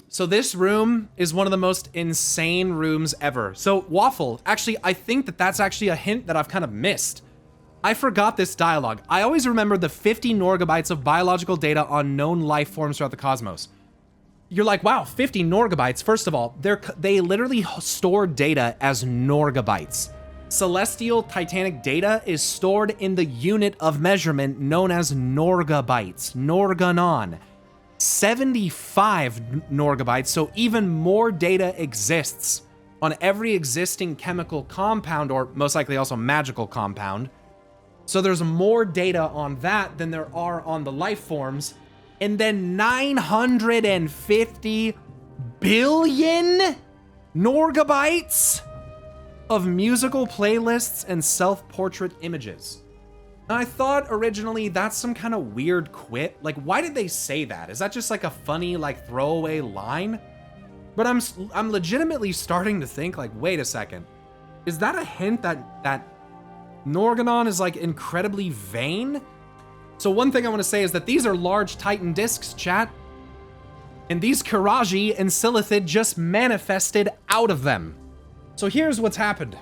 So this room is one of the most insane rooms ever. So Waffle, actually, I think that that's actually a hint that I've kind of missed. I forgot this dialogue. I always remember the 50 norgabytes of biological data on known life forms throughout the cosmos. You're like, wow, 50 norgabytes. First of all, they literally store data as norgabytes. Celestial titanic data is stored in the unit of measurement known as norgabytes, norganon. 75 norgabytes, so even more data exists on every existing chemical compound, or most likely also magical compound. So there's more data on that than there are on the life forms. And then 950 billion norgabytes of musical playlists and self-portrait images. And I thought originally that's some kind of weird quit. Like, why did they say that? Is that just like a funny, like, throwaway line? But I'm legitimately starting to think, like, wait a second. Is that a hint that Norganon is, like, incredibly vain? So one thing I want to say is that these are large Titan discs, chat. And these Karaji and Silithid just manifested out of them. So here's what's happened.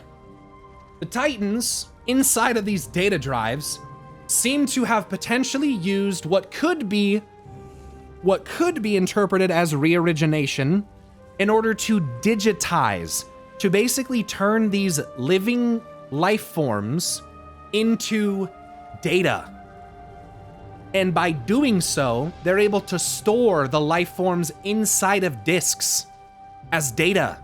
The Titans inside of these data drives seem to have potentially used what could be interpreted as re-origination in order to digitize, to basically turn these living life forms into data. And by doing so, they're able to store the life forms inside of disks as data.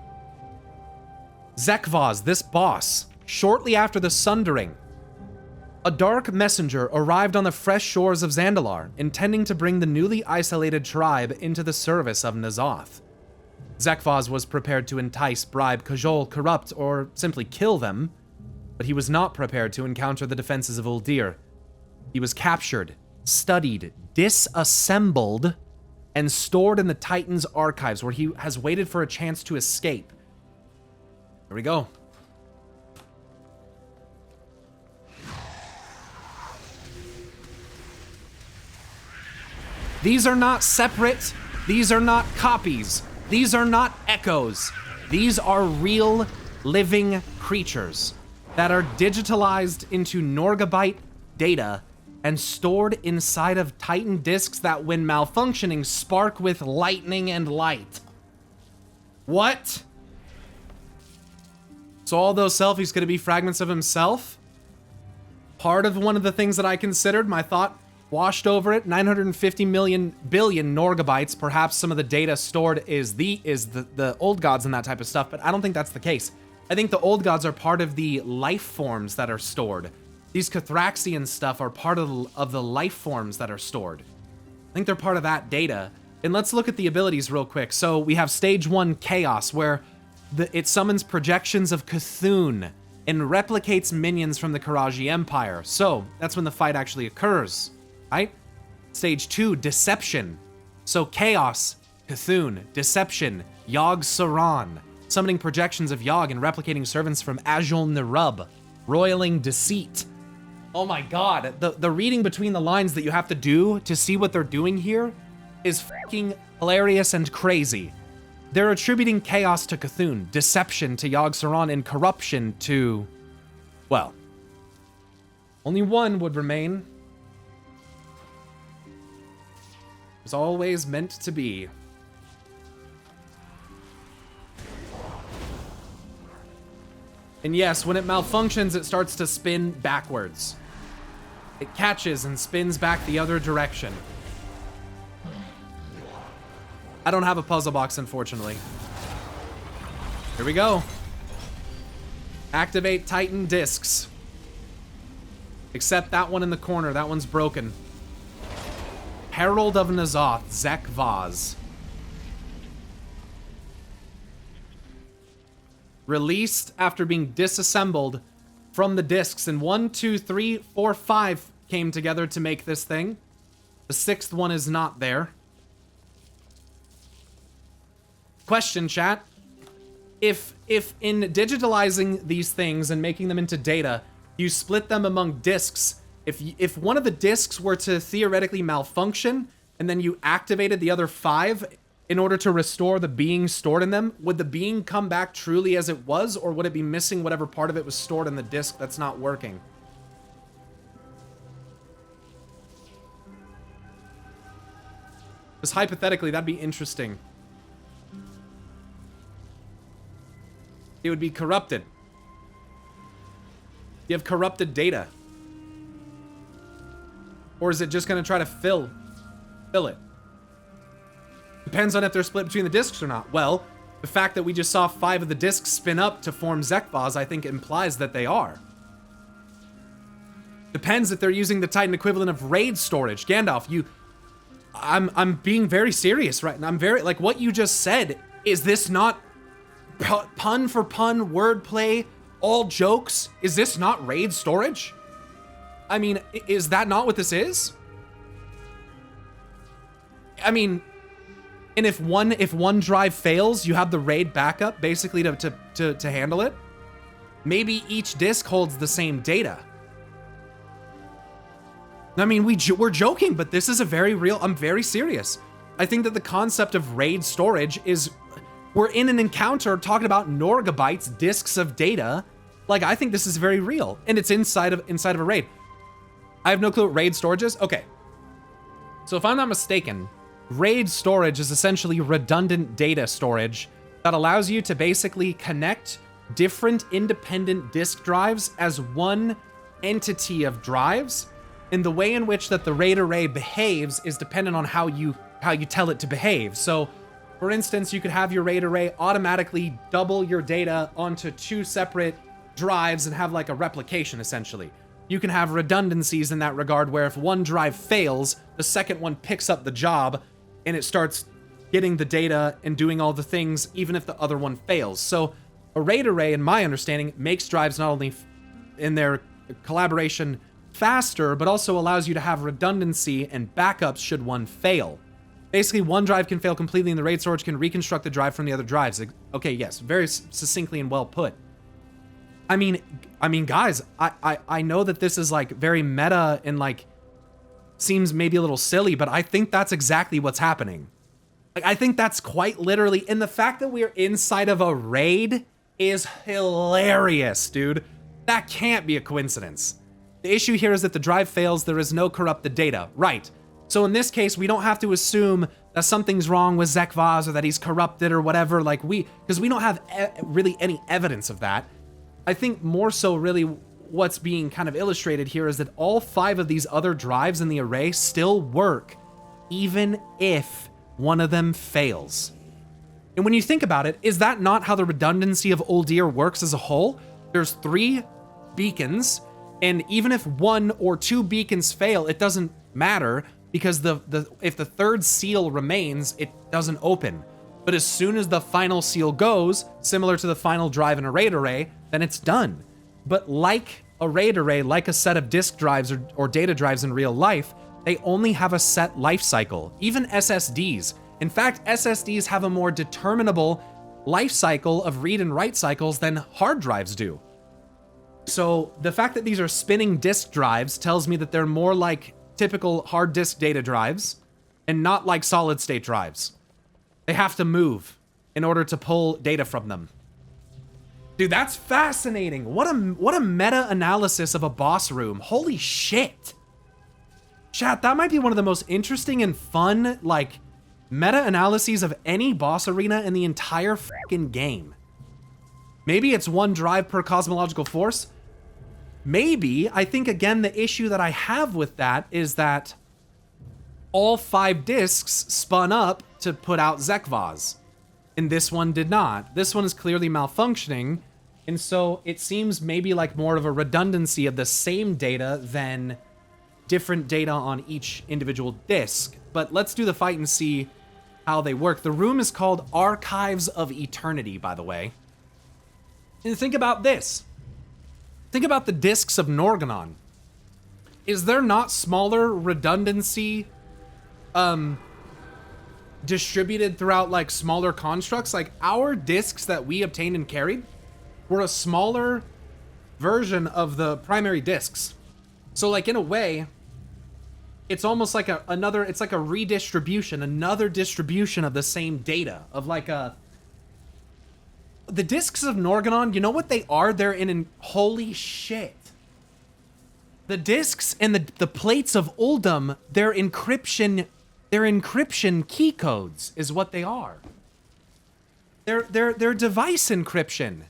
Zekvaz, this boss, shortly after the Sundering, a dark messenger arrived on the fresh shores of Zandalar, intending to bring the newly isolated tribe into the service of N'Zoth. Zekvaz was prepared to entice, bribe, cajole, corrupt, or simply kill them, but he was not prepared to encounter the defenses of ULDIR. He was captured, studied, disassembled, and stored in the Titan's archives, where he has waited for a chance to escape. Here we go. These are not separate. These are not copies. These are not echoes. These are real living creatures that are digitalized into Norgabyte data and stored inside of Titan disks that, when malfunctioning, spark with lightning and light. What? So all those selfies could be fragments of himself? Part of one of the things that I considered, my thought washed over it, 950 billion norgabytes. Perhaps some of the data stored is the old gods and that type of stuff, but I don't think that's the case. I think the old gods are part of the life forms that are stored. These Cathraxian stuff are part of the life forms that are stored. I think they're part of that data. And let's look at the abilities real quick. So we have stage 1 Chaos, where it summons projections of Cthulhu and replicates minions from the Karaji Empire. So that's when the fight actually occurs, right? Stage 2, Deception. So Chaos, Cthulhu, Deception, Yogg Saron, summoning projections of Yogg and replicating servants from Azul Nerub, roiling Deceit. Oh my god, the reading between the lines that you have to do to see what they're doing here is fucking hilarious and crazy. They're attributing Chaos to Cthulhu, Deception to Yogg Saron, and Corruption to... well, only one would remain. It was always meant to be. And yes, when it malfunctions, it starts to spin backwards. It catches and spins back the other direction. I don't have a puzzle box, unfortunately. Here we go. Activate Titan discs. Except that one in the corner. That one's broken. Herald of N'Zoth, Zekvaz. Released after being disassembled from the discs. And 1, 2, 3, 4, 5 came together to make this thing. The 6th one is not there. Question, chat. If in digitalizing these things and making them into data, you split them among disks, if one of the disks were to theoretically malfunction and then you activated the other 5, in order to restore the being stored in them, would the being come back truly as it was, or would it be missing whatever part of it was stored in the disk that's not working? Just hypothetically, that'd be interesting. It would be corrupted. You have corrupted data. Or is it just going to try to fill it? Depends on if they're split between the discs or not. Well, the fact that we just saw 5 of the discs spin up to form Zekvaz, I think implies that they are. Depends if they're using the Titan equivalent of RAID storage. Gandalf, I'm being very serious right now. I'm very, like, what you just said, is this not pun for pun, wordplay, all jokes? Is this not RAID storage? I mean, is that not what this is? I mean, and if one drive fails, you have the RAID backup basically to handle it. Maybe each disk holds the same data. I mean, we're joking, but this is a very real, I'm very serious. I think that the concept of RAID storage is, we're in an encounter talking about norgabytes, disks of data. Like, I think this is very real, and it's inside of a RAID. I have no clue what RAID storage is. Okay. So if I'm not mistaken, RAID storage is essentially redundant data storage that allows you to basically connect different independent disk drives as one entity of drives. And the way in which that the RAID array behaves is dependent on how you tell it to behave. So, for instance, you could have your RAID array automatically double your data onto 2 separate drives and have like a replication, essentially. You can have redundancies in that regard where if one drive fails, the second one picks up the job and it starts getting the data and doing all the things even if the other one fails. So a RAID array, in my understanding, makes drives not only in their collaboration faster, but also allows you to have redundancy and backups should one fail. Basically, one drive can fail completely and the RAID storage can reconstruct the drive from the other drives. Okay, yes, very succinctly and well put. I mean, guys, I know that this is like very meta and like seems maybe a little silly, but I think that's exactly what's happening. Like, I think that's quite literally, and the fact that we're inside of a RAID is hilarious, dude. That can't be a coincidence. The issue here is that the drive fails, there is no corrupted data. Right. So in this case, we don't have to assume that something's wrong with Zekvaz or that he's corrupted or whatever, like because we don't have really any evidence of that. I think more so really what's being kind of illustrated here is that all 5 of these other drives in the array still work, even if one of them fails. And when you think about it, is that not how the redundancy of ULDIR works as a whole? There's 3 beacons, and even if 1 or 2 beacons fail, it doesn't matter because if the 3rd seal remains, it doesn't open. But as soon as the final seal goes, similar to the final drive in a RAID array, then it's done. But like a RAID array, like a set of disk drives or data drives in real life, they only have a set life cycle, even SSDs. In fact, SSDs have a more determinable life cycle of read and write cycles than hard drives do. So the fact that these are spinning disk drives tells me that they're more like typical hard disk data drives and not like solid state drives. They have to move in order to pull data from them. Dude, that's fascinating. What a meta-analysis of a boss room. Holy shit. Chat, that might be one of the most interesting and fun, like, meta-analyses of any boss arena in the entire fucking game. Maybe it's 1 drive per cosmological force. Maybe. I think, again, the issue that I have with that is that all 5 disks spun up to put out Zekvaz, and this one did not. This one is clearly malfunctioning, and so it seems maybe like more of a redundancy of the same data than different data on each individual disk. But let's do the fight and see how they work. The room is called Archives of Eternity, by the way. And think about this. Think about the disks of Norganon. Is there not smaller redundancy distributed throughout like smaller constructs? Like our disks that we obtained and carried were a smaller version of the primary disks. So like in a way, it's almost like another, it's like a redistribution, another distribution of the same data, of like a... The discs of Norganon, you know what they are? They're holy shit. The discs and the plates of Uldum, they're encryption key codes is what they are. They're device encryption.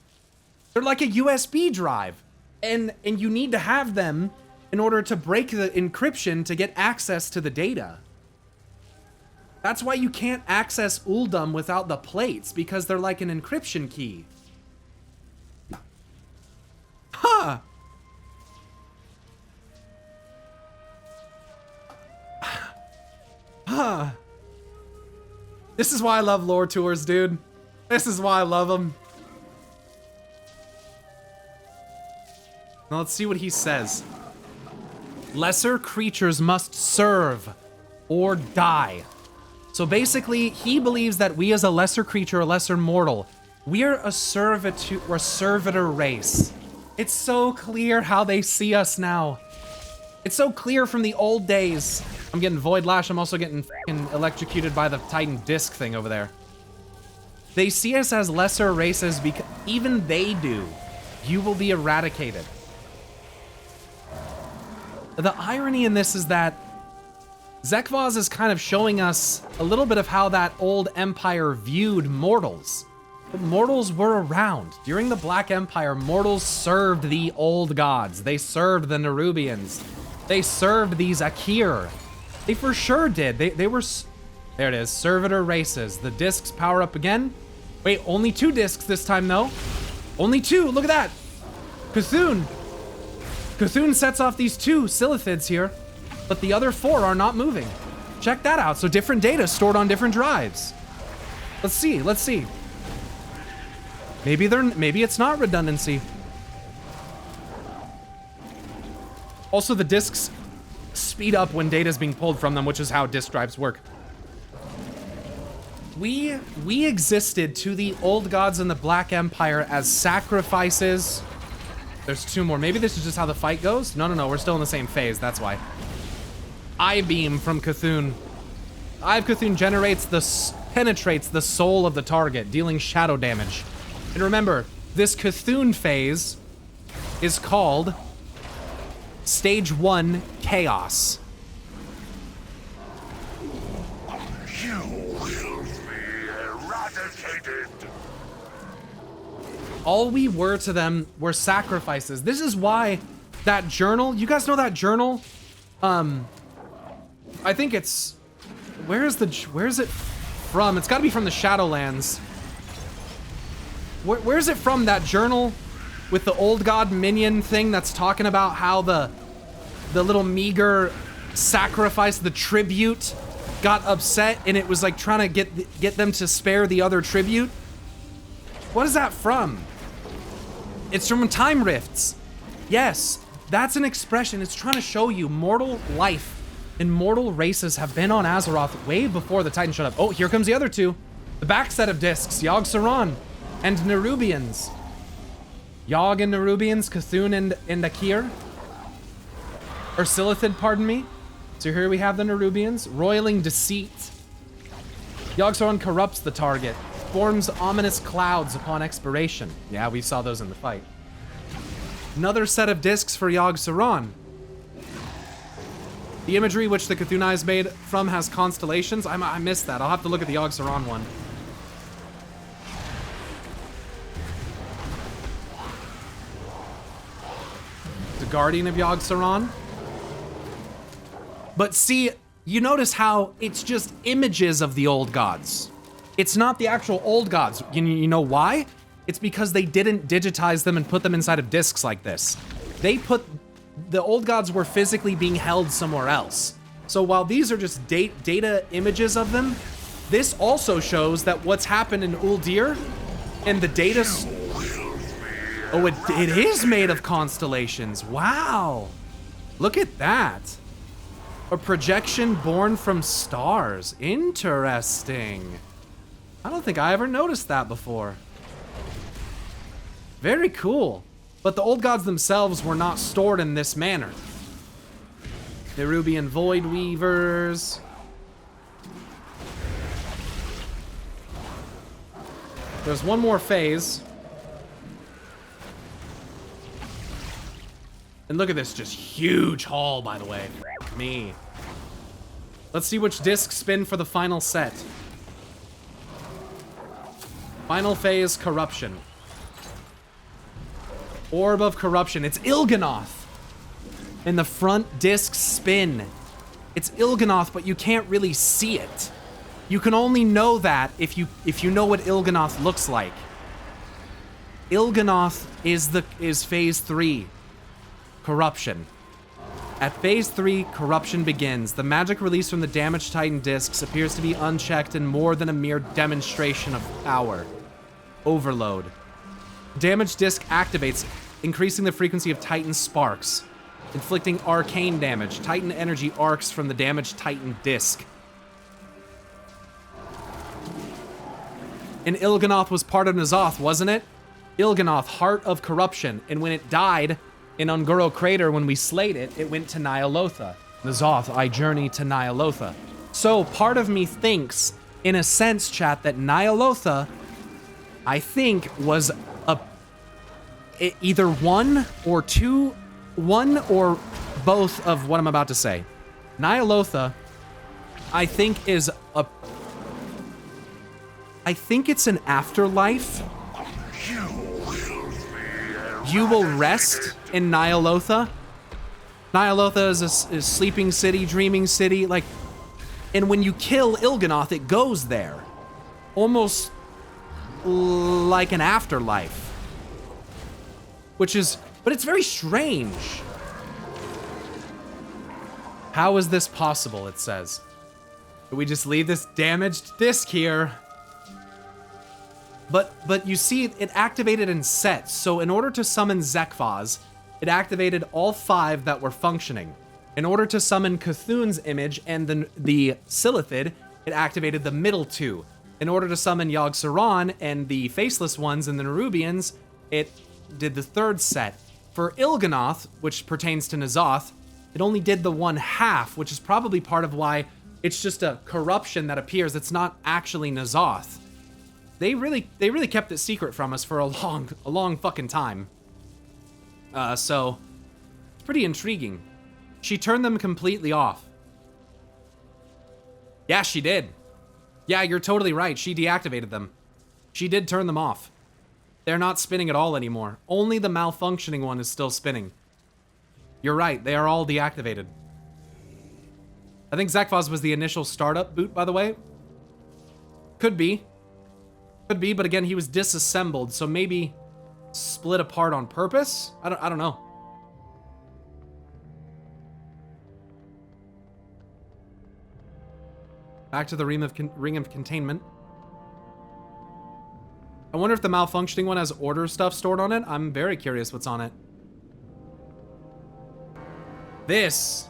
They're like a USB drive. And you need to have them in order to break the encryption to get access to the data. That's why you can't access Uldum without the plates, because they're like an encryption key. Huh. Huh. This is why I love lore tours, dude. This is why I love them. Now let's see what he says. Lesser creatures must serve or die. So basically, he believes that we as a lesser creature, a lesser mortal, we're a servitor race. It's so clear how they see us now. It's so clear from the old days. I'm getting Void Lash. I'm also getting fucking electrocuted by the Titan disc thing over there. They see us as lesser races because even they do. You will be eradicated. The irony in this is that Zekvaz is kind of showing us a little bit of how that old empire viewed mortals. But mortals were around. During the Black Empire, mortals served the old gods. They served the Nerubians. They served these Akir. They for sure did. They were... There it is. Servitor races. The discs power up again. Wait, only 2 discs this time, though. Only 2. Look at that. Cthulhu. Cthulhu sets off these 2 Silithids here, but the other 4 are not moving. Check that out. So different data stored on different drives. Let's see. Let's see. Maybe it's not redundancy. Also, the disks speed up when data is being pulled from them, which is how disk drives work. We existed to the old gods in the Black Empire as sacrifices. There's 2 more. Maybe this is just how the fight goes? No, we're still in the same phase, that's why. Eye Beam from Cthulhu. Eye of Cthulhu penetrates the soul of the target, dealing shadow damage. And remember, this Cthulhu phase is called Stage 1 Chaos. You will be eradicated. All we were to them were sacrifices. This is why that journal, you guys know that journal? I think it's, where is it from? It's gotta be from the Shadowlands. Where is it from, that journal with the old god minion thing that's talking about how the little meager sacrifice, the tribute, got upset and it was like trying to get them to spare the other tribute? What is that from? It's from Time Rifts. Yes, that's an expression. It's trying to show you mortal life and mortal races have been on Azeroth way before the Titan showed up. Oh, here comes the other 2. The back set of discs, Yogg-Saron and Nerubians. Yogg and Nerubians, Cthulhu and Akir. Or Silithid, pardon me. So here we have the Nerubians. Roiling Deceit. Yogg-Saron corrupts the target. Forms ominous clouds upon expiration. Yeah, we saw those in the fight. Another set of discs for Yogg-Saron. The imagery which the Cthulhu is made from has constellations. I missed that. I'll have to look at the Yogg-Saron one. The Guardian of Yogg-Saron. But see, you notice how it's just images of the old gods. It's not the actual old gods. You know why? It's because they didn't digitize them and put them inside of discs like this. The old gods were physically being held somewhere else. So while these are just data images of them, this also shows that what's happened in ULDIR and the data... Oh, it is made of constellations. Wow. Look at that. A projection born from stars. Interesting. I don't think I ever noticed that before. Very cool. But the old gods themselves were not stored in this manner. Nerubian Void Weavers. There's one more phase. And look at this, just huge haul, by the way. F me. Let's see which discs spin for the final set. Final phase, Corruption. Orb of Corruption. It's Il'gynoth. And the front discs spin. It's Il'gynoth, but you can't really see it. You can only know that if you know what Il'gynoth looks like. Il'gynoth is phase 3. Corruption. At phase 3, Corruption begins. The magic released from the damaged Titan discs appears to be unchecked and more than a mere demonstration of power. Overload. Damaged disc activates, increasing the frequency of Titan sparks, inflicting arcane damage. Titan energy arcs from the damaged Titan disc. And Il'gynoth was part of N'Zoth, wasn't it? Il'gynoth, Heart of Corruption. And when it died in Ungoro Crater, when we slayed it, it went to Ny'alotha. N'Zoth, I journey to Ny'alotha. So part of me thinks, in a sense, chat, that Ny'alotha, I think, was either one or both of what I'm about to say. Ny'alotha, I think, I think it's an afterlife. You will rest in Ny'alotha. Ny'alotha is a sleeping city, dreaming city, like, and when you kill Il'gynoth, it goes there. Almost like an afterlife. But it's very strange. How is this possible, it says. Do we just leave this damaged disc here? But you see, it activated in sets. So in order to summon Zekvaz, it activated all 5 that were functioning. In order to summon Cthulhu's image and the Silithid, it activated the middle 2. In order to summon Yogg-Saron and the Faceless Ones and the Nerubians, it did the 3rd set. For Il'gynoth, which pertains to N'Zoth, it only did the 1/2, which is probably part of why it's just a corruption that appears. It's not actually N'Zoth. They really kept it secret from us for a long fucking time. So it's pretty intriguing. She turned them completely off. Yeah, she did. Yeah, you're totally right. She deactivated them. She did turn them off. They're not spinning at all anymore. Only the malfunctioning one is still spinning. You're right. They are all deactivated. I think Zekvaz was the initial startup boot, by the way. Could be. Could be, but again, he was disassembled, so maybe split apart on purpose? I don't know. Back to the Ring of Containment. I wonder if the malfunctioning one has order stuff stored on it. I'm very curious what's on it. This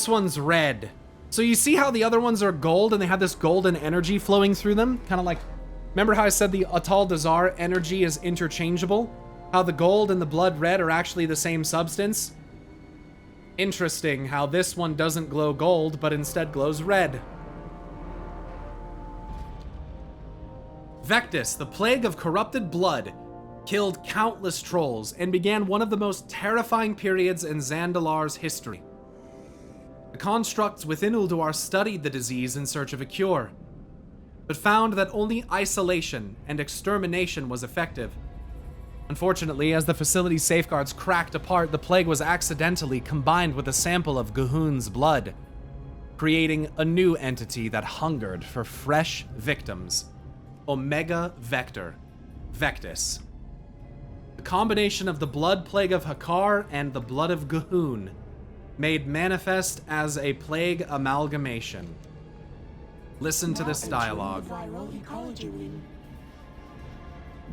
one's red. So you see how the other ones are gold and they have this golden energy flowing through them? Kind of like, remember how I said the Atal Dazar energy is interchangeable? How the gold and the blood red are actually the same substance? Interesting how this one doesn't glow gold, but instead glows red. Vectis, the plague of corrupted blood, killed countless trolls and began one of the most terrifying periods in Zandalar's history. The constructs within ULDIR studied the disease in search of a cure, but found that only isolation and extermination was effective. Unfortunately, as the facility's safeguards cracked apart, the plague was accidentally combined with a sample of G'huun's blood, creating a new entity that hungered for fresh victims. Omega Vector, Vectis. The combination of the blood plague of Hakkar and the blood of G'huun, made manifest as a plague amalgamation. Listen to this dialogue. Viral ecology wing.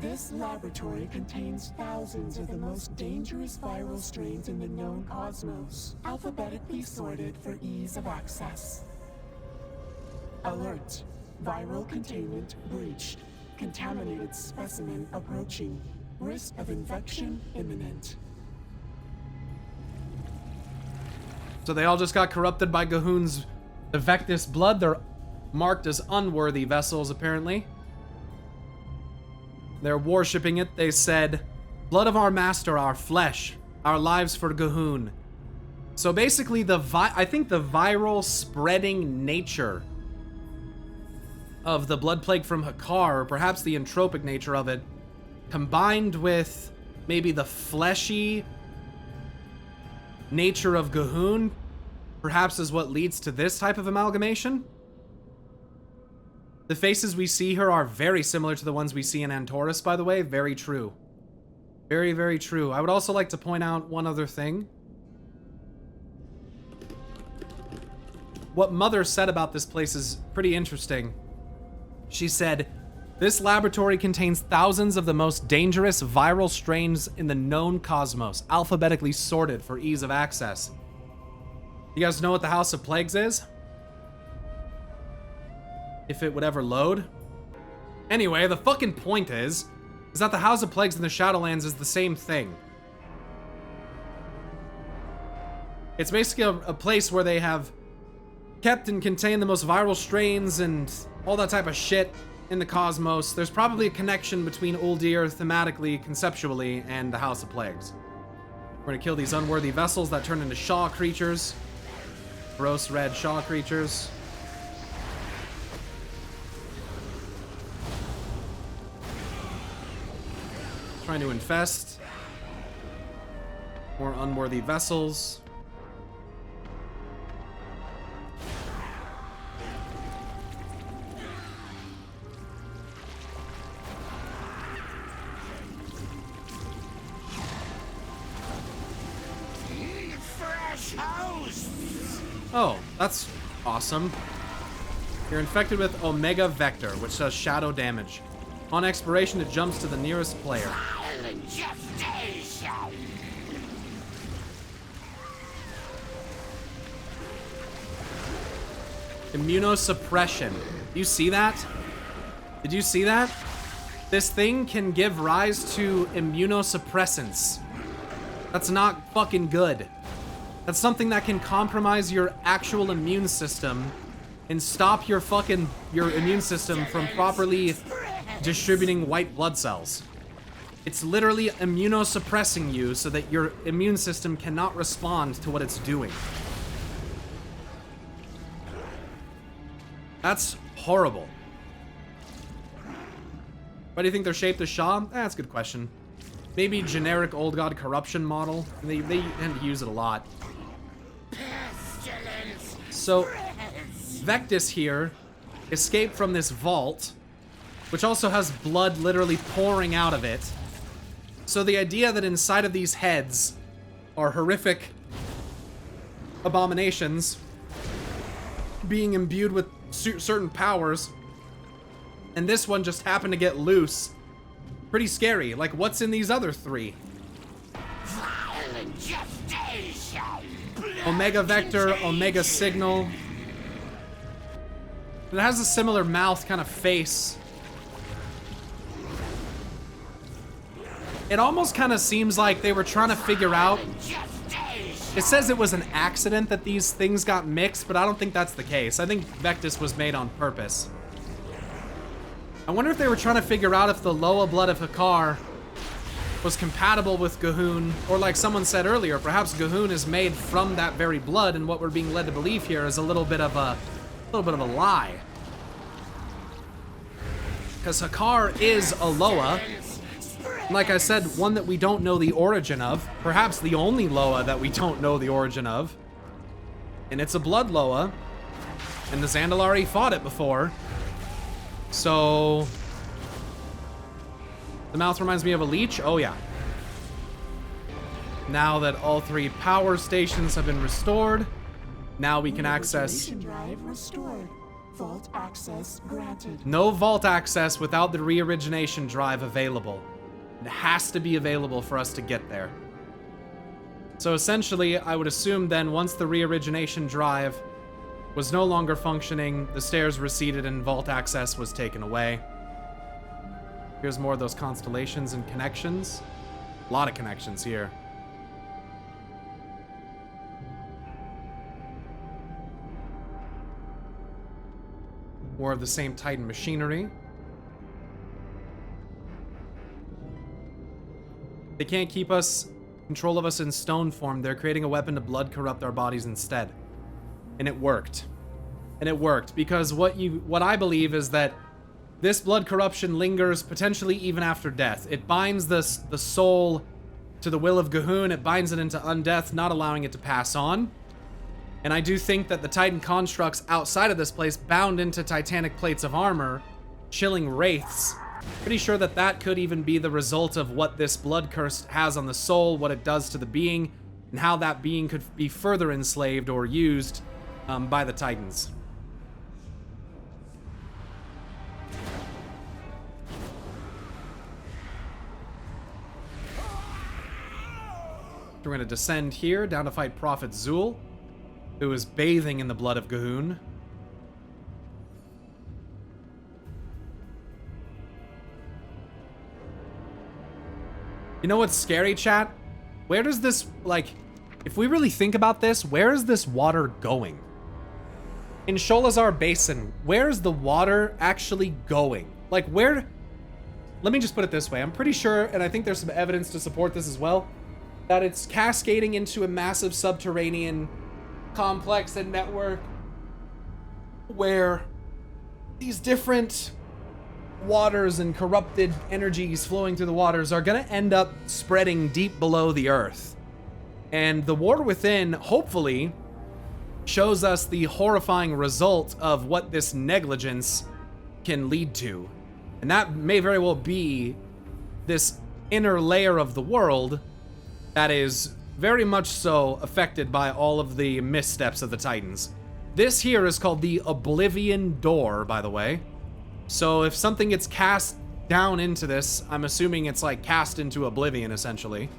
This laboratory contains thousands of the most dangerous viral strains in the known cosmos, alphabetically sorted for ease of access. Alert. Viral containment breached. Contaminated specimen approaching. Risk of infection imminent. So they all just got corrupted by Gahoon's the Vectis blood. They're marked as unworthy vessels, apparently. They're worshipping it. They said, blood of our master, our flesh, our lives for Gahoon. So basically, I think the viral spreading nature of the blood plague from Hakkar, or perhaps the entropic nature of it, combined with maybe the fleshy nature of Gahoon, perhaps is what leads to this type of amalgamation. The faces we see here are very similar to the ones we see in Antorus, by the way. Very true. Very, very true. I would also like to point out one other thing. What Mother said about this place is pretty interesting. She said, this laboratory contains thousands of the most dangerous viral strains in the known cosmos, alphabetically sorted for ease of access. You guys know what the House of Plagues is? If it would ever load. Anyway, the fucking point is that the House of Plagues in the Shadowlands is the same thing. It's basically a place where they have kept and contained the most viral strains and all that type of shit in the cosmos. There's probably a connection between ULDIR thematically, conceptually, and the House of Plagues. We're gonna kill these unworthy vessels that turn into Shaw creatures. Gross red Shaw creatures. Trying to infest. More unworthy vessels. Fresh hosts. Oh, that's awesome. You're infected with Omega Vector, which does shadow damage. On expiration, it jumps to the nearest player. Immunosuppression. You see that? Did you see that? This thing can give rise to immunosuppressants. That's not fucking good. That's something that can compromise your actual immune system and stop your immune system from properly distributing white blood cells. It's literally immunosuppressing you so that your immune system cannot respond to what it's doing. That's horrible. Why do you think they're shaped as Shaw? That's a good question. Maybe generic old god corruption model. They tend to use it a lot. So, Vectis here escaped from this vault, which also has blood literally pouring out of it. So the idea that inside of these heads are horrific abominations being imbued with certain powers, and this one just happened to get loose. Pretty scary. Like, what's in these other three? Omega Vector, Omega Signal. It has a similar mouth kind of face. It almost kind of seems like they were trying to figure out... It says it was an accident that these things got mixed, but I don't think that's the case. I think Vectis was made on purpose. I wonder if they were trying to figure out if the Loa blood of Hakkar was compatible with Gahoon, or like someone said earlier, perhaps Gahoon is made from that very blood, and what we're being led to believe here is a little bit of a lie. Because Hakkar is a Loa. Like I said, one that we don't know the origin of. Perhaps the only Loa that we don't know the origin of. And it's a blood Loa. And the Zandalari fought it before. So... The mouth reminds me of a leech? Oh yeah. Now that all three power stations have been restored, now we can access... Drive restored. Vault access granted. No vault access without the reorigination drive available. It has to be available for us to get there. So essentially, I would assume then once the reorigination drive was no longer functioning, the stairs receded and vault access was taken away. Here's more of those constellations and connections. A lot of connections here. More of the same Titan machinery. They can't keep control of us in stone form. They're creating a weapon to blood corrupt our bodies instead. And it worked. And it worked because what I believe is that this blood corruption lingers potentially even after death. It binds the soul to the will of Gahun. It binds it into undeath, not allowing it to pass on. And I do think that the Titan constructs outside of this place, bound into titanic plates of armor, chilling wraiths. Pretty sure that that could even be the result of what this blood curse has on the soul, what it does to the being, and how that being could be further enslaved or used by the Titans. We're going to descend here, down to fight Prophet Zul, who is bathing in the blood of Gahun. You know what's scary, chat? Where does this, like, if we really think about this, where is this water going? In Sholazar Basin, where is the water actually going? Like, where... Let me just put it this way. I'm pretty sure, and I think there's some evidence to support this as well, that it's cascading into a massive subterranean complex and network where these different waters and corrupted energies flowing through the waters are going to end up spreading deep below the earth. And the war within, hopefully, shows us the horrifying result of what this negligence can lead to. And that may very well be this inner layer of the world that is very much so affected by all of the missteps of the Titans. This here is called the Oblivion Door, by the way. So if something gets cast down into this, I'm assuming it's like cast into oblivion, essentially.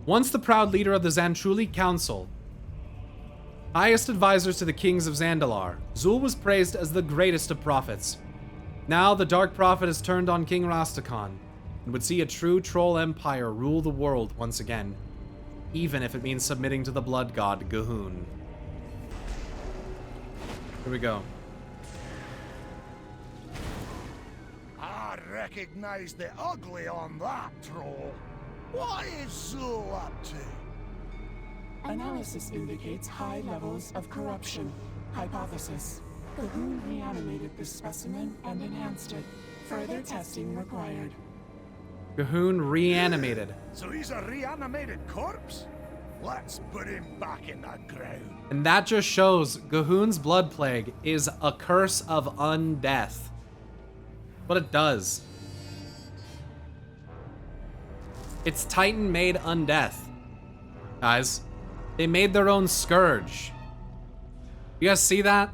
Once the proud leader of the Zantruli Council, highest advisors to the kings of Zandalar, Zul was praised as the greatest of prophets. Now the Dark Prophet has turned on King Rastakhan and would see a true troll empire rule the world once again, even if it means submitting to the blood god Gahun. Here we go. I recognize the ugly on that troll. What is Zul up to? Analysis indicates high levels of corruption. Hypothesis: Gahun reanimated this specimen and enhanced it. Further testing required. Gahun reanimated. So he's a reanimated corpse? Let's put him back in the ground. And that just shows Gahun's blood plague is a curse of undeath. What it does. It's Titan-made undeath. Guys, they made their own scourge. You guys see that?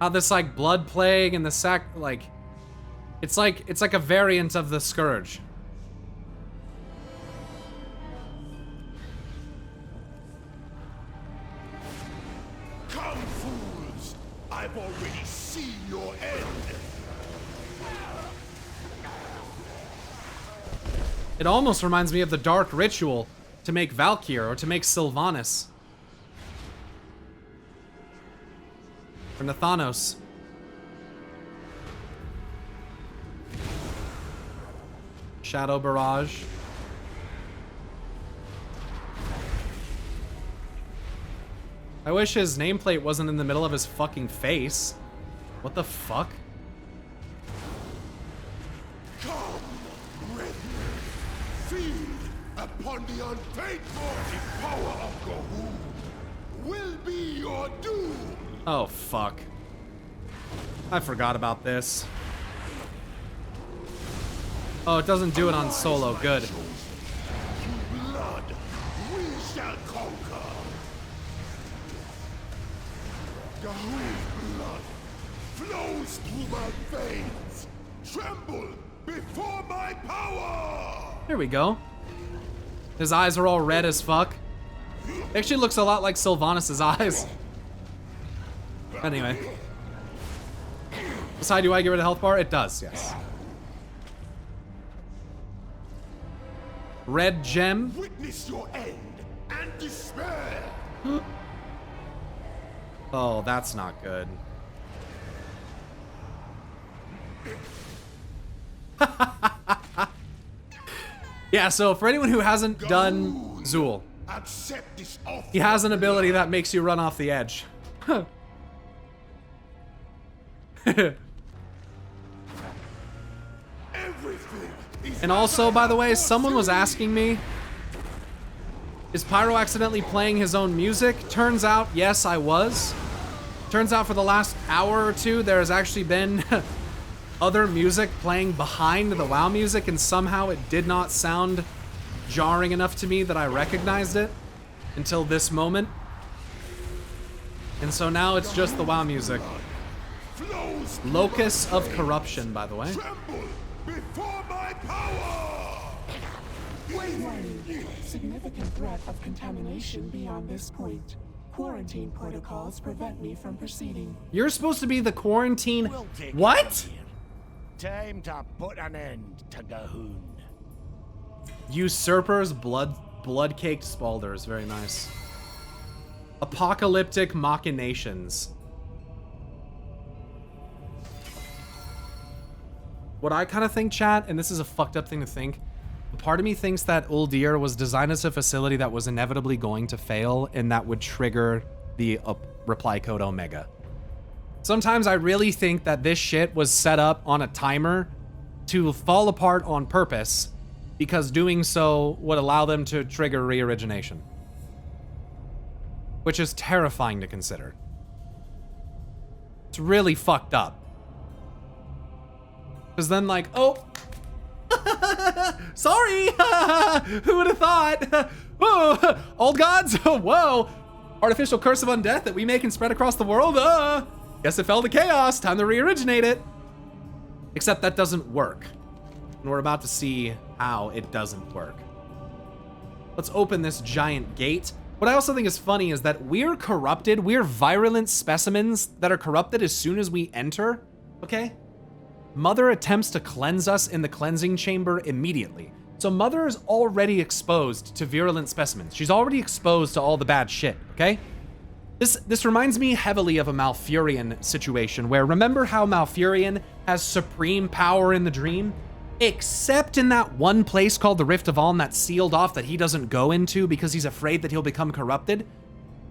How this like blood plague and the it's like a variant of the scourge. Come, fools! I've already seen your end. It almost reminds me of the dark ritual to make Valkyr or to make Sylvanas. Or Nathanos. Shadow Barrage. I wish his nameplate wasn't in the middle of his fucking face. What the fuck? Come with me. Feed upon the unfaithful. The power of Gahun will be your doom. Oh, fuck. I forgot about this. Oh, it doesn't do it on solo. Good. Blood, we shall conquer. Gahun's blood flows through my veins. Tremble before my power. There we go. His eyes are all red as fuck. Actually looks a lot like Sylvanas' eyes. Anyway. Decide, do I get rid of health bar? It does, yes. Red gem. Witness your end and despair. Oh, that's not good. Yeah, so for anyone who hasn't done Zool, Accept this offer. he has an ability that makes you run off the edge. Everything is And also, by the way, someone was asking me, is Pyro accidentally playing his own music? Turns out, yes, I was. Turns out for the last hour or two, there has actually been other music playing behind the WoW music, and somehow it did not sound jarring enough to me that I recognized it until this moment. And so now it's just the WoW music. flows Locus of Corruption, by the way. tremble before my power. Warning. Significant threat of contamination beyond this point. Quarantine protocols prevent me from proceeding. You're supposed to be the quarantine. We'll take it What? from here. Time to put an end to Gahoon. Usurpers, blood-caked Spalders. Very nice. Apocalyptic Machinations. What I kind of think, chat, and this is a fucked up thing to think, part of me thinks that ULDIR was designed as a facility that was inevitably going to fail and that would trigger the reply code Omega. Sometimes I really think that this shit was set up on a timer to fall apart on purpose because doing so would allow them to trigger re-origination. Which is terrifying to consider. It's really fucked up. Because then like, oh, sorry, who would have thought? Oh, old gods, whoa, artificial curse of undeath that we make and spread across the world, guess it fell to chaos, time to re-originate it. Except that doesn't work. And we're about to see how it doesn't work. Let's open this giant gate. What I also think is funny is that we're corrupted, we're virulent specimens that are corrupted as soon as we enter, okay? Mother attempts to cleanse us in the cleansing chamber immediately. So Mother is already exposed to virulent specimens. She's already exposed to all the bad shit, okay? This reminds me heavily of a Malfurion situation where remember how Malfurion has supreme power in the dream? Except in that one place called the Rift of Alm that's sealed off that he doesn't go into because he's afraid that he'll become corrupted.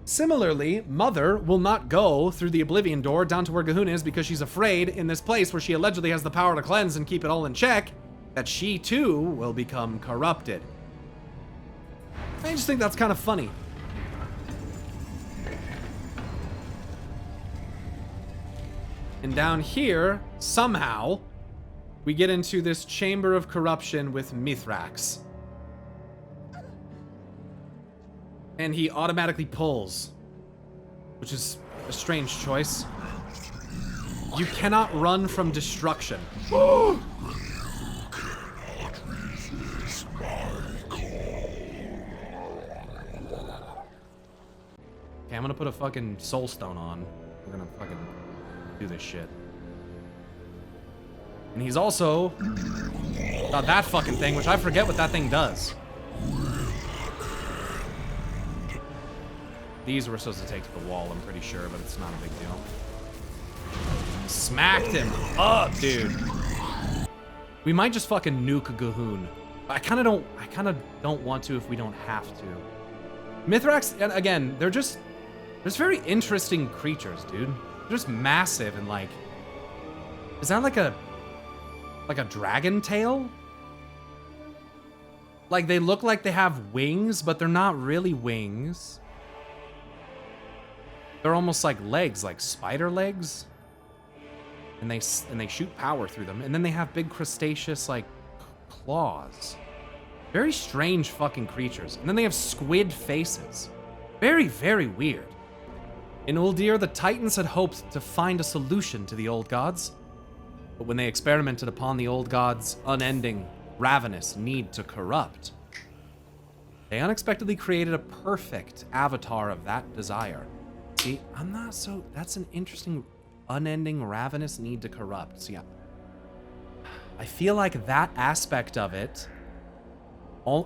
Similarly, Mother will not go through the Oblivion Door down to where Gahoon is because she's afraid in this place where she allegedly has the power to cleanse and keep it all in check, that she too will become corrupted. I just think that's kind of funny. And down here, somehow, we get into this Chamber of Corruption with Mithrax. And he automatically pulls, which is a strange choice. You cannot run from destruction. Okay, I'm gonna put a fucking soul stone on. We're gonna fucking do this shit. And he's also got that fucking thing, which I forget what that thing does. These we're supposed to take to the wall, I'm pretty sure, but it's not a big deal. Smacked him up, dude. We might just fucking nuke Gahoon. I kind of don't want to if we don't have to. Mithrax, and again, they're very interesting creatures, dude. They're just massive and like, is that like a dragon tail? Like they look like they have wings, but they're not really wings. They're almost like legs, like spider legs. And they shoot power through them. And then they have big crustaceous like claws. Very strange fucking creatures. And then they have squid faces. Very, very weird. In ULDIR, the Titans had hoped to find a solution to the old gods. But when they experimented upon the old gods' unending, ravenous need to corrupt, they unexpectedly created a perfect avatar of that desire. See, that's an interesting, unending, ravenous need to corrupt. So yeah, I feel like that aspect of it,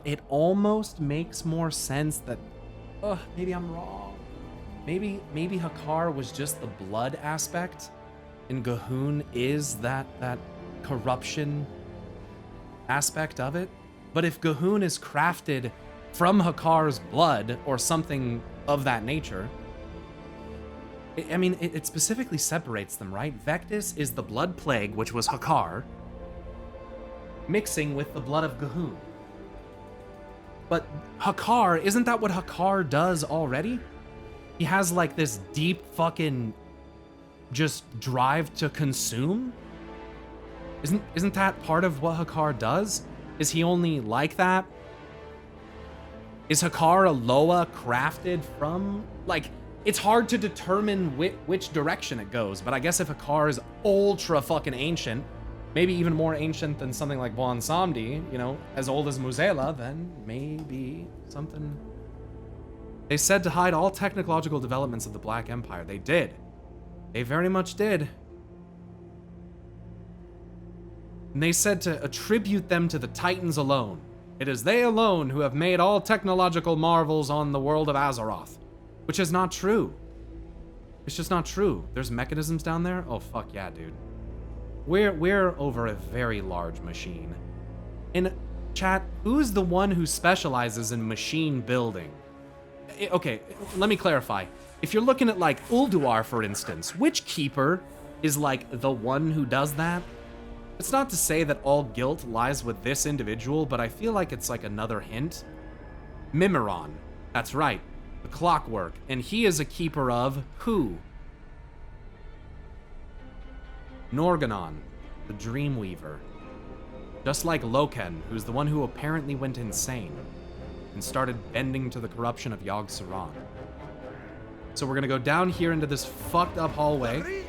it almost makes more sense that, maybe I'm wrong. maybe Hakar was just the blood aspect, and Gahun is that corruption aspect of it. But if Gahun is crafted from Hakar's blood or something of that nature, it specifically separates them, right? Vectis is the blood plague, which was Hakar, mixing with the blood of Gahun. But Hakar, isn't that what Hakar does already? He has like this deep fucking just drive to consume? Isn't that part of what Hakar does? Is he only like that? Is Hakar a Loa crafted from, like, it's hard to determine which direction it goes, but I guess if Hakar is ultra fucking ancient, maybe even more ancient than something like Bon Samdi, you know, as old as Muzela, then maybe something. They said to hide all technological developments of the Black Empire. They did. They very much did. And they said to attribute them to the Titans alone. It is they alone who have made all technological marvels on the world of Azeroth. Which is not true. It's just not true. There's mechanisms down there? Oh, fuck yeah, dude. We're over a very large machine. In chat, who's the one who specializes in machine building? Okay, let me clarify. If you're looking at like ULDIR, for instance, which keeper is like the one who does that? It's not to say that all guilt lies with this individual, but I feel like it's like another hint. Mimiron. That's right. The clockwork. And he is a keeper of who? Norganon, the Dreamweaver. Just like Loken, who's the one who apparently went insane and started bending to the corruption of Yogg Saron. So we're gonna go down here into this fucked up hallway.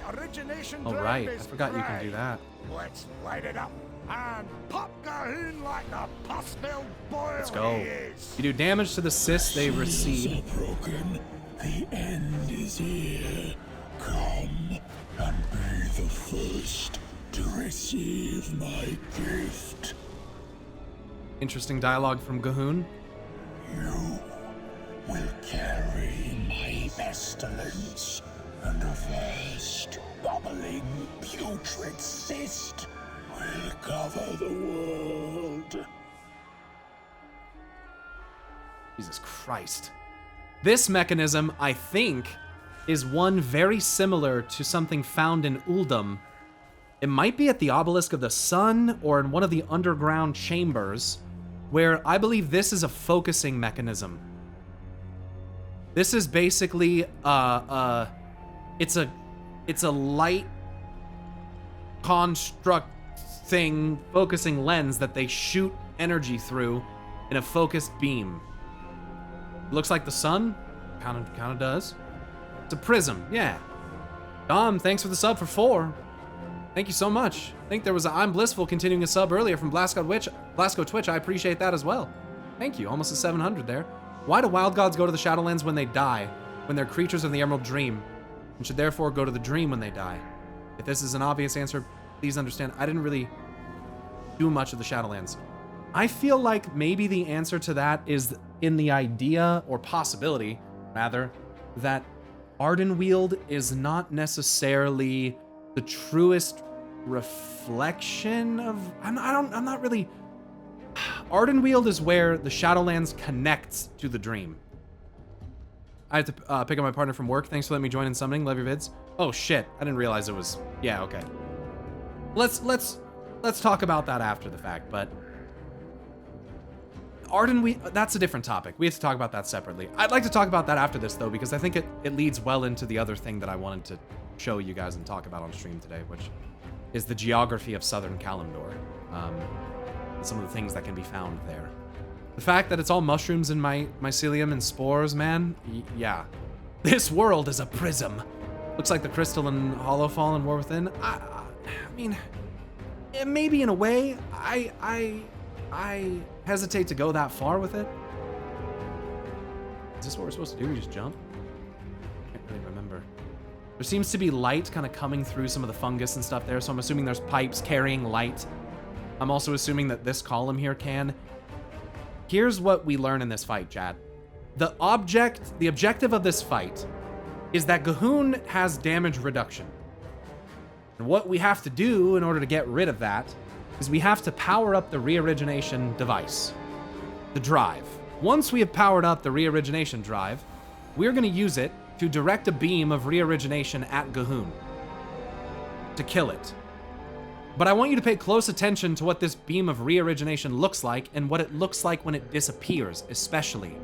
Oh right, I forgot you can do that. Let's light it up and pop Gahun like the pus-filled boil. Let's go. He is. You do damage to the cysts they receive. Broken. The end is here. Come and be the first to receive my gift. Interesting dialogue from Gahun. You will carry my pestilence, and a vast, bubbling, putrid cyst will cover the world. Jesus Christ. This mechanism, I think, is one very similar to something found in Uldum. It might be at the Obelisk of the Sun or in one of the underground chambers, where I believe this is a focusing mechanism. This is basically it's a light construct thing, focusing lens that they shoot energy through in a focused beam. Looks like the sun, kind of does. It's a prism, yeah. Dom, thanks for the sub for 4. Thank you so much. I think there was a I'm Blissful continuing a sub earlier from Blasco Twitch. I appreciate that as well. Thank you, almost a 700 there. Why do wild gods go to the Shadowlands when they die, when they're creatures of the Emerald Dream, and should therefore go to the Dream when they die? If this is an obvious answer, please understand, I didn't really do much of the Shadowlands. I feel like maybe the answer to that is in the idea, or possibility, rather, that Ardenweald is not necessarily the truest reflection of... I'm not really... Ardenweald is where the Shadowlands connects to the Dream. I had to pick up my partner from work. Thanks for letting me join in summoning. Love your vids. Oh shit, I didn't realize it was... Yeah, okay. Let's talk about that after the fact, but... Ardenweald, that's a different topic. We have to talk about that separately. I'd like to talk about that after this, though, because I think it leads well into the other thing that I wanted to show you guys and talk about on stream today, which is the geography of Southern Kalimdor. And some of the things that can be found there. The fact that it's all mushrooms and mycelium and spores, man, yeah. This world is a prism. Looks like the crystal in Hollowfall and War Within. I mean, maybe in a way, I hesitate to go that far with it. Is this what we're supposed to do? We just jump? I can't really remember. There seems to be light kind of coming through some of the fungus and stuff there, so I'm assuming there's pipes carrying light. I'm also assuming that this column here can. Here's what we learn in this fight, chat. The objective of this fight is that Gahoon has damage reduction. And what we have to do in order to get rid of that is we have to power up the reorigination device, the drive. Once we have powered up the reorigination drive, we're going to use it to direct a beam of reorigination at Gahoon to kill it. But I want you to pay close attention to what this beam of reorigination looks like and what it looks like when it disappears, especially.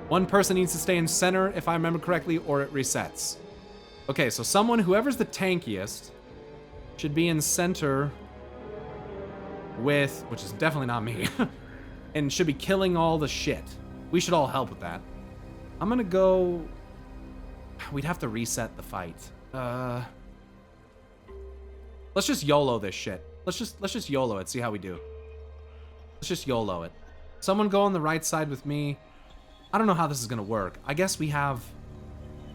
One person needs to stay in center, if I remember correctly, or it resets. Okay, so whoever's the tankiest, should be in center with, which is definitely not me, and should be killing all the shit. We should all help with that. I'm gonna go... We'd have to reset the fight. Let's just YOLO this shit. Let's just YOLO it, see how we do. Let's just YOLO it. Someone go on the right side with me. I don't know how this is gonna work. I guess we have...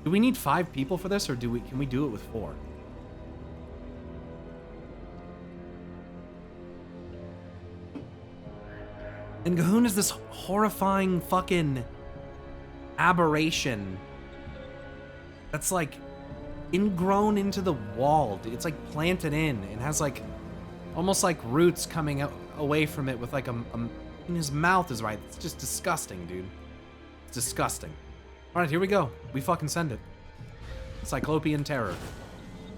Do we need 5 people for this, or can we do it with 4? And Gahoon is this horrifying fucking aberration that's like ingrown into the wall. It's like planted in. It has like almost like roots coming out away from it with like and his mouth is right. It's just disgusting, dude. It's disgusting. All right, here we go. We fucking send it. Cyclopean terror.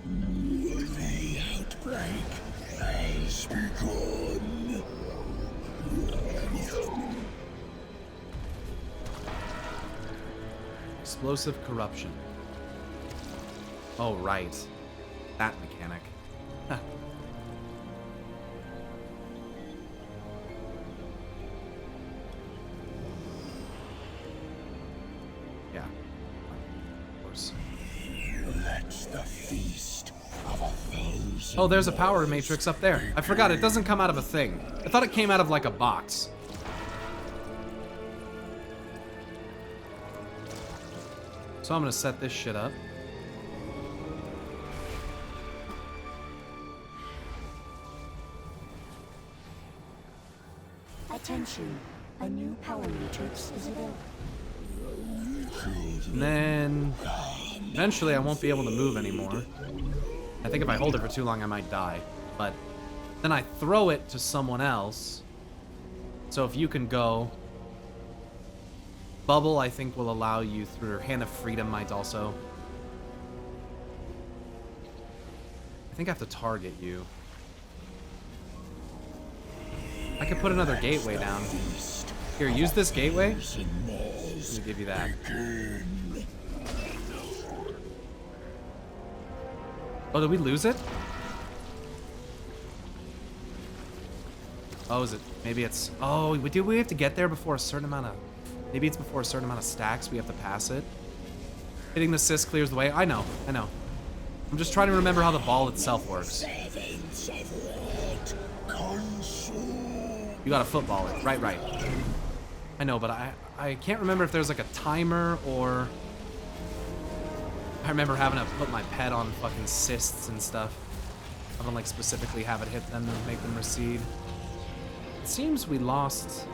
The outbreak has begun. Explosive corruption. Oh, right. That mechanic. Huh. Yeah. Of course. That's the feast of 1,000. Oh, there's a power matrix up there. I forgot, it doesn't come out of a thing. I thought it came out of like a box. So I'm gonna set this shit up. Attention, a new power matrix is available. And then eventually I won't be able to move anymore. I think if I hold it for too long I might die. But then I throw it to someone else. So if you can go. Bubble, I think, will allow you through. Hand of Freedom might also. I think I have to target you. I could put another gateway down. Here, use this gateway. Let me give you that. Oh, did we lose it? Oh, is it? Maybe it's... Oh, we have to get there before a certain amount of... Maybe it's before a certain amount of stacks we have to pass it. Hitting the cyst clears the way. I know. I'm just trying to remember how the ball itself works. You gotta football it. Right. I know, but I can't remember if there's like a timer or... I remember having to put my pet on fucking cysts and stuff. I don't like specifically have it hit them and make them recede. It seems we lost...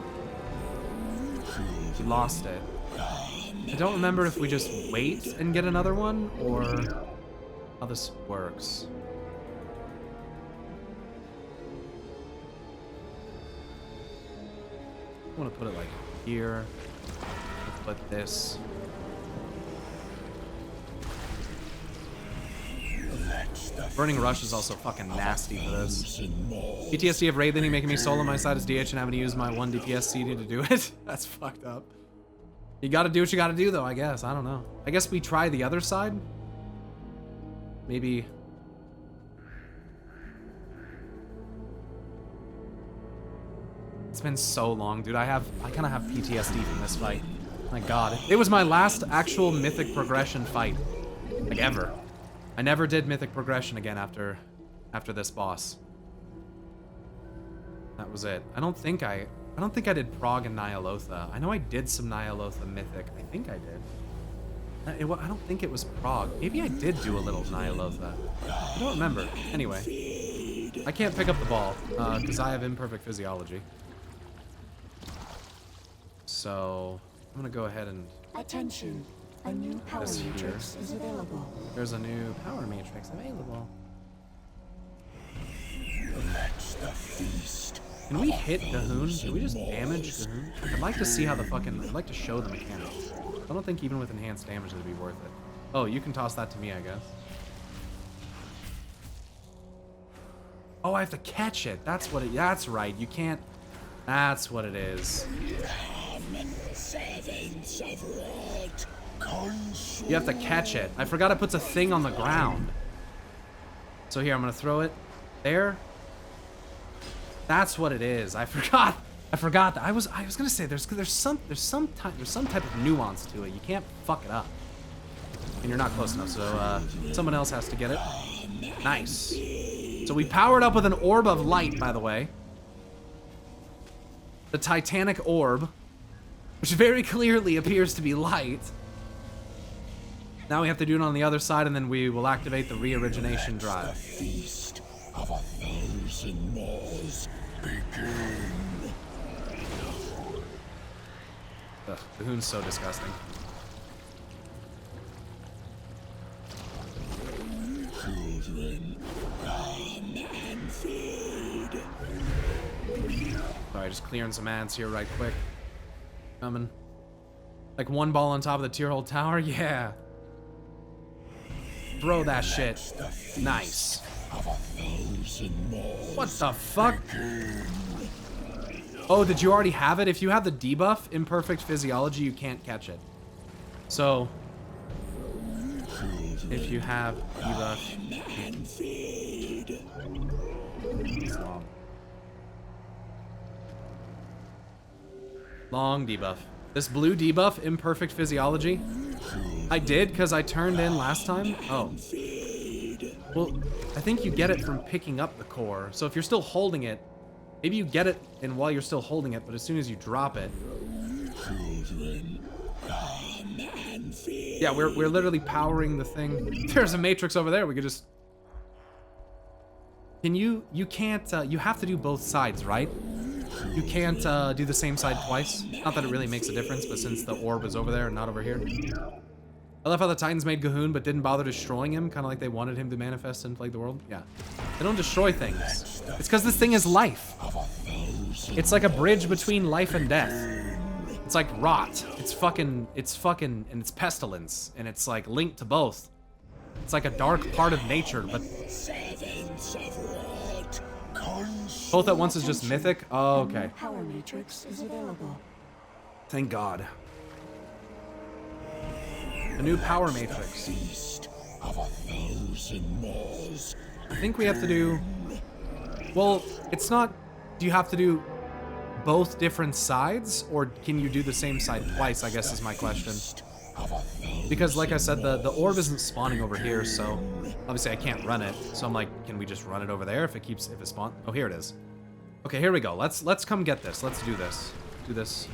We lost it. I don't remember if we just wait and get another one, or how this works. I want to put it like here. Let's put this. Burning Rush is also fucking nasty for this. PTSD of raid leading, making me solo my side as DH and having to use my 1 DPS CD to do it. That's fucked up. You gotta do what you gotta do though, I guess. I don't know. I guess we try the other side? Maybe... It's been so long, dude. I kind of have PTSD from this fight. My god. It was my last actual mythic progression fight. Like, ever. I never did mythic progression again after this boss. That was it. I don't think I did Prog and Nyalotha. I know I did some Nyalotha mythic. I think I did. I don't think it was Prog. Maybe I did do a little Nyalotha. I don't remember. Anyway. I can't pick up the ball, because I have imperfect physiology. So, I'm gonna go ahead and... Attention. A new power This here. matrix is available. There's a new power matrix available. Let's the feast. Can we hit Gahoon? Can we just damage Gahoon? I'd like to see how the fucking... I'd like to show the mechanics. I don't think even with enhanced damage it'd be worth it. Oh, you can toss that to me, I guess. Oh, I have to catch it. That's what it... That's right. You can't... That's what it is. You have to catch it. I forgot it puts a thing on the ground. So here, I'm gonna throw it there. That's what it is. I forgot that. I was gonna say there's some type of nuance to it. You can't fuck it up. And you're not close enough, so someone else has to get it. Nice. So we powered up with an orb of light, by the way. The Titanic orb, which very clearly appears to be light. Now we have to do it on the other side, and then we will activate the re-origination drive. Feast of 1,000 moors begin. Ugh, the Hoon's so disgusting. Children, come and feed. Sorry, just clearing some ads here right quick. Coming. Like one ball on top of the tier hole tower? Yeah. Throw that shit. Nice. What the fuck? Oh, did you already have it? If you have the debuff, Imperfect Physiology, you can't catch it. So, if you have debuff... It's long. Long debuff. This blue debuff, Imperfect Physiology, I did because I turned in last time. Oh. Well, I think you get it from picking up the core. So if you're still holding it, maybe you get it and while you're still holding it, but as soon as you drop it. Yeah, we're literally powering the thing. There's a matrix over there. We could just... Can you can't, you have to do both sides, right? You can't do the same side twice. Not that it really makes a difference, but since the orb is over there and not over here. I love how the Titans made Gahoon, but didn't bother destroying him, kind of like they wanted him to manifest and plague the world. Yeah. They don't destroy things. It's because this thing is life. It's like a bridge between life and death. It's like rot. It's fucking, and it's pestilence, and it's like linked to both. It's like a dark part of nature, but both at once is just mythic? Oh, okay. Power matrix is available. Thank God. A new power matrix. I think we have to do... Well, it's not... Do you have to do both different sides? Or can you do the same side twice, I guess is my question. Because like I said, the orb isn't spawning over here, so... Obviously I can't run it. So I'm like, can we just run it over there if it spawns? Oh, here it is. Okay, here we go. Let's come get this. Let's do this. Do this.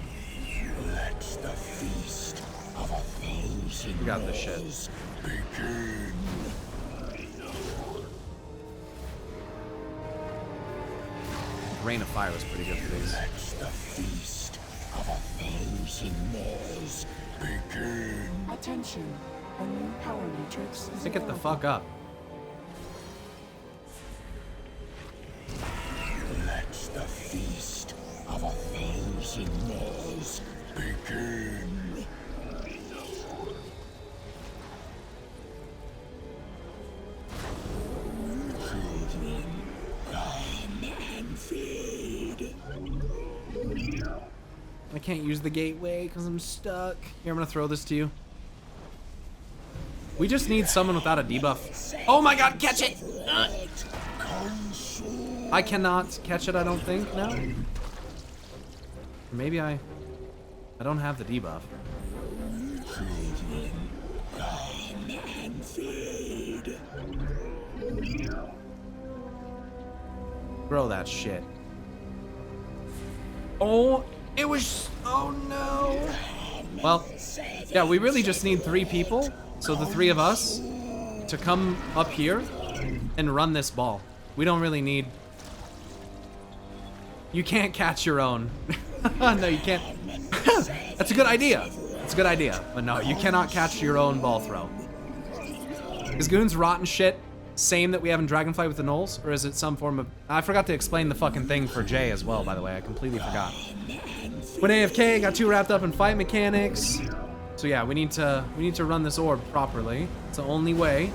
Let's the feast of 1,000 We got this shit. begin. Rain of Fire was pretty good for these. Let's the feast of 1,000 moors begin. Attention. A new power matrix is Pick it the available. fuck up. Let's the feast of 1,000 moors begin. Children, come and feed. I can't use the gateway because I'm stuck. Here, I'm gonna throw this to you. We just need someone without a debuff. Oh my god, catch it! I cannot catch it, I don't think, no? Or maybe I don't have the debuff. Throw that shit. Oh, it was... Oh no. Well, yeah, we really just need 3 people. So the 3 of us to come up here and run this ball. We don't really need... You can't catch your own. No, you can't. That's a good idea. It's a good idea, but no, you cannot catch your own ball throw. Is Goon's rotten shit same that we have in Dragonflight with the Gnolls? Or is it some form of... I forgot to explain the fucking thing for Jay as well, by the way. I completely forgot. When AFK, got too wrapped up in fight mechanics. So yeah, we need to run this orb properly. It's the only way.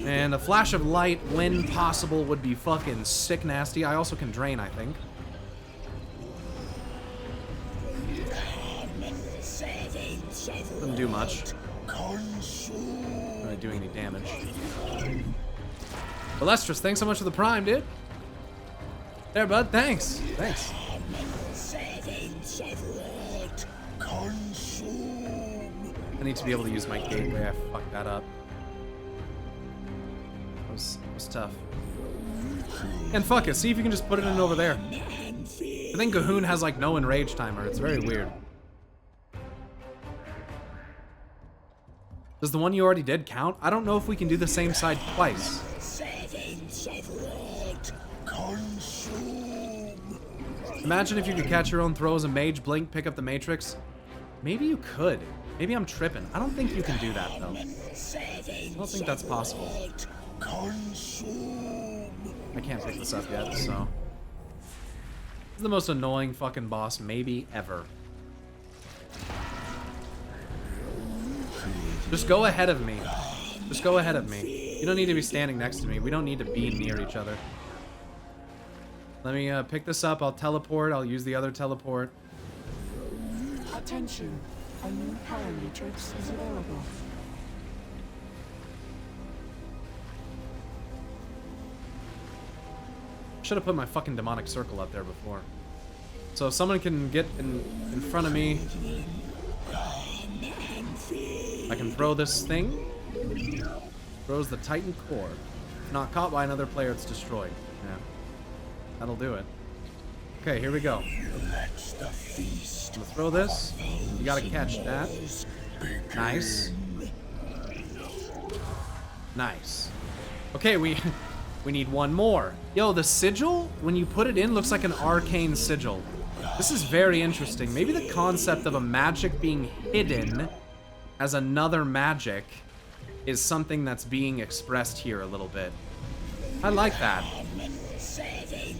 And a flash of light, when possible, would be fucking sick nasty. I also can drain, I think. Doesn't do much. Not really doing any damage. Balestris, thanks so much for the prime, dude. There, bud. Thanks. Thanks. I need to be able to use my gateway. I fucked that up. That was tough. And fuck it. See if you can just put it in over there. I think Gahoon has like no enrage timer. It's very weird. Does the one you already did count? I don't know if we can do the same side twice. Imagine if you could catch your own throws and mage, blink, pick up the matrix. Maybe you could. Maybe I'm tripping. I don't think you can do that though. I don't think that's possible. I can't pick this up yet, so. This is the most annoying fucking boss maybe ever. Just go ahead of me. Just go ahead of me. You don't need to be standing next to me. We don't need to be near each other. Let me pick this up. I'll teleport. I'll use the other teleport. Attention. A new power matrix is available. Should have put my fucking demonic circle up there before. So if someone can get in front of me, I can throw this thing. Throws the Titan core. If not caught by another player, it's destroyed. Yeah. That'll do it. Okay, here we go. I'm gonna throw this. You gotta catch that. Nice. Nice. Okay, we need one more. Yo, the sigil, when you put it in, looks like an arcane sigil. This is very interesting. Maybe the concept of a magic being hidden as another magic is something that's being expressed here a little bit. I like that.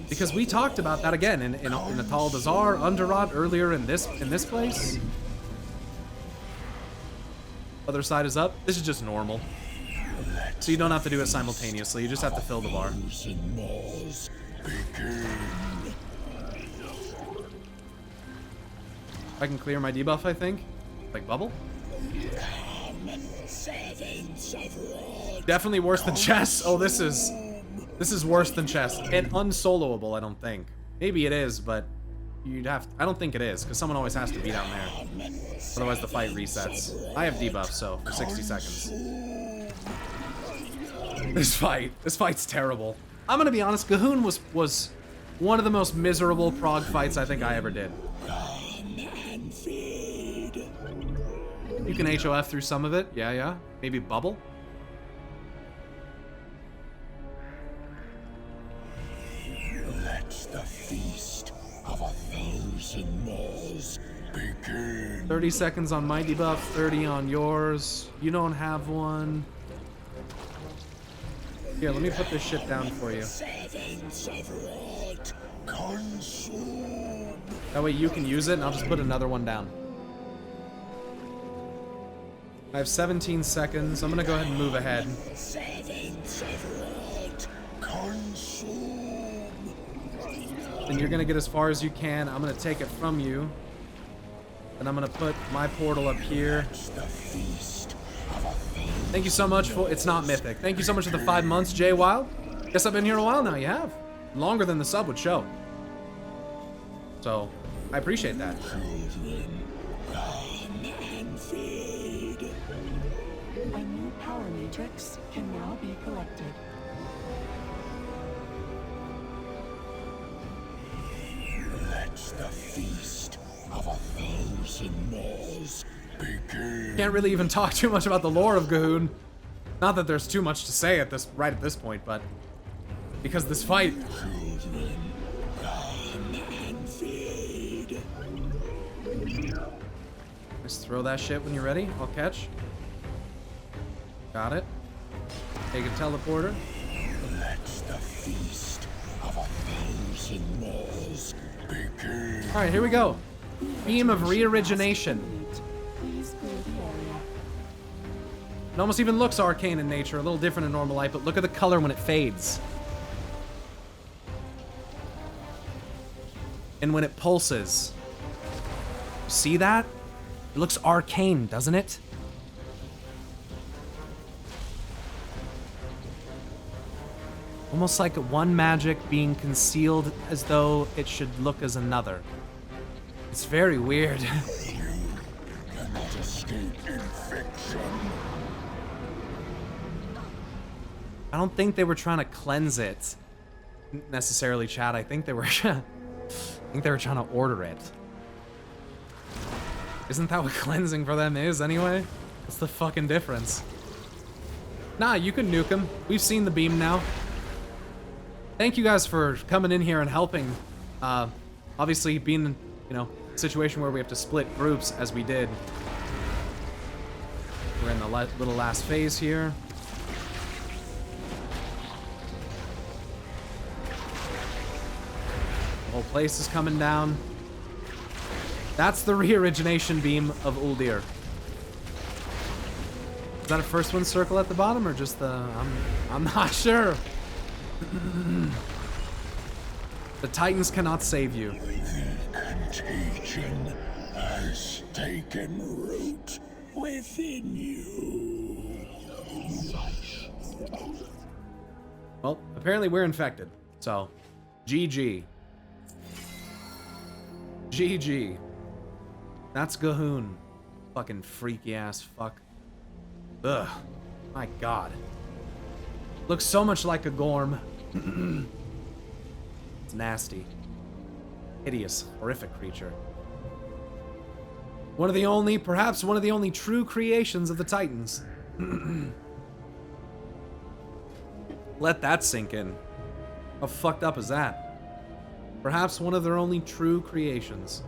Because we talked about that again in Atal Dazar, Underrot earlier in this place. Other side is up. This is just normal. So you don't have to do it simultaneously, you just have to fill the bar. I can clear my debuff, I think. Like bubble? Definitely worse than chess. Oh, this is worse than chess. And unsoloable, I don't think. Maybe it is, but you'd have to, I don't think it is, because someone always has to be down there. Otherwise the fight resets. I have debuff, so for 60 seconds. This fight's terrible. I'm gonna be honest, Gahoon was one of the most miserable prog fights I think I ever did. You can HOF through some of it, yeah. Maybe bubble? Let the feast of 1,000 maws begin. 30 seconds on my debuff, 30 on yours. You don't have one. Here, let me put this shit down for you. That way you can use it, and I'll just put another one down. I have 17 seconds. I'm gonna go ahead and move ahead. And you're gonna get as far as you can. I'm gonna take it from you. And I'm gonna put my portal up here. Thank you so much for, it's not mythic. Thank you so much for the 5 months, Jay Wild. Guess I've been here a while now, you have. Longer than the sub would show. So, I appreciate that. A new power matrix can now be collected. Let the feast of 1,000 maws begin. Can't really even talk too much about the lore of Gahoon. Not that there's too much to say right at this point, but because this fight Just throw that shit when you're ready. I'll catch. Got it. Take a teleporter. Let the feast of 1,000 maws begin. Alright, here we go. Beam of Reorigination. Please clear the area. It almost even looks arcane in nature, a little different in normal light, but look at the color when it fades. And when it pulses. See that? It looks arcane, doesn't it? Almost like one magic being concealed as though it should look as another. It's very weird. You cannot escape infection. I don't think they were trying to cleanse it necessarily, Chad. I think they were trying to order it. Isn't that what cleansing for them is anyway? What's the fucking difference? Nah, you can nuke them. We've seen the beam now. Thank you guys for coming in here and helping. Obviously being, you know, a situation where we have to split groups as we did. We're in the little last phase here. The whole place is coming down. That's the reorigination beam of ULDIR. Is that a first one circle at the bottom or just the... I'm not sure. The Titans cannot save you. The contagion has taken root within you. Well, apparently we're infected. So, GG. GG. That's Gahoon. Fucking freaky ass fuck. Ugh. My god. Looks so much like a Gorm. It's nasty. Hideous, horrific creature. One of the only, perhaps one of the only true creations of the Titans. Let that sink in. How fucked up is that? Perhaps one of their only true creations.